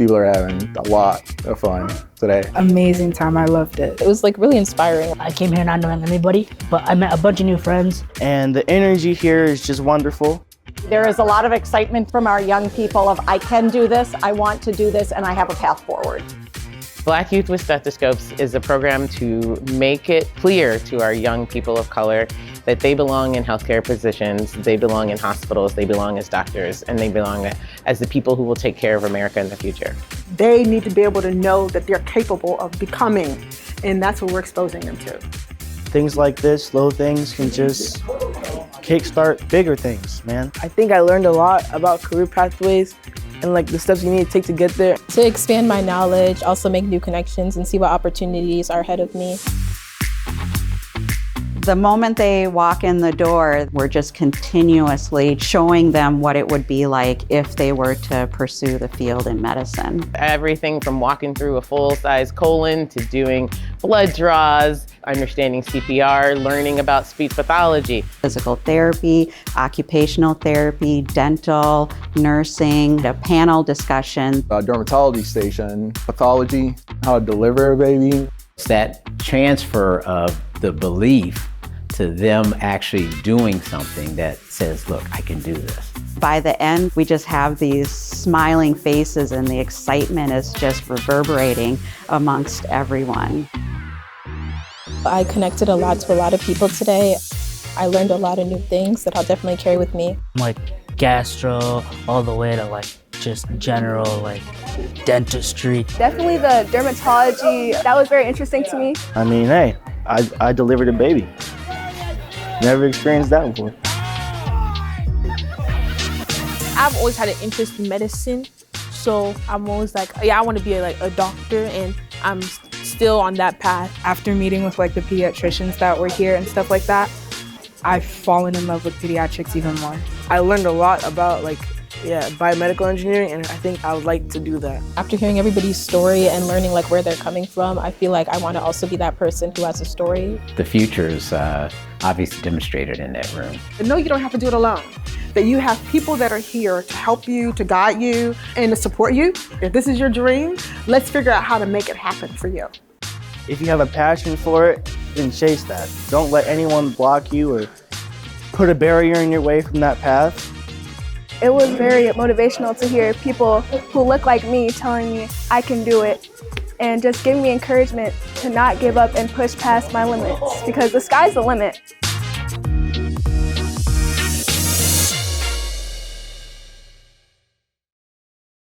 people are having a lot of fun today. Amazing time, I loved it. It was like really inspiring. I came here not knowing anybody, but I met a bunch of new friends. And the energy here is just wonderful. There is a lot of excitement from our young people of, I can do this, I want to do this, and I have a path forward. Black Youth with Stethoscopes is a program to make it clear to our young people of color that they belong in healthcare positions, they belong in hospitals, they belong as doctors, and they belong as the people who will take care of America in the future. They need to be able to know that they're capable of becoming, and that's what we're exposing them to. Things like this, little things, can just kickstart bigger things, man. I think I learned a lot about career pathways and like the steps you need to take to get there. To expand my knowledge, also make new connections and see what opportunities are ahead of me. The moment they walk in the door, we're just continuously showing them what it would be like if they were to pursue the field in medicine. Everything from walking through a full-size colon to doing blood draws, understanding CPR, learning about speech pathology. Physical therapy, occupational therapy, dental, nursing, a panel discussion. A dermatology station, pathology, how to deliver a baby. It's that transfer of the belief to them actually doing something that says, look, I can do this. By the end, we just have these smiling faces and the excitement is just reverberating amongst everyone. I connected a lot to a lot of people today. I learned a lot of new things that I'll definitely carry with me. Like gastro, all the way to like just general like dentistry. Definitely the dermatology, that was very interesting to me. I mean, hey, I delivered a baby. Never experienced that before. I've always had an interest in medicine, so I'm always like, yeah, I want to be like a doctor, and I'm still on that path. After meeting with like the pediatricians that were here and stuff like that, I've fallen in love with pediatrics even more. I learned a lot about like biomedical engineering, and I think I would like to do that. After hearing everybody's story and learning like where they're coming from, I feel like I want to also be that person who has a story. The future is obviously demonstrated in that room. And no, you don't have to do it alone. That you have people that are here to help you, to guide you, and to support you. If this is your dream, let's figure out how to make it happen for you. If you have a passion for it, then chase that. Don't let anyone block you or put a barrier in your way from that path. It was very motivational to hear people who look like me telling me I can do it, and just giving me encouragement to not give up and push past my limits, because the sky's the limit.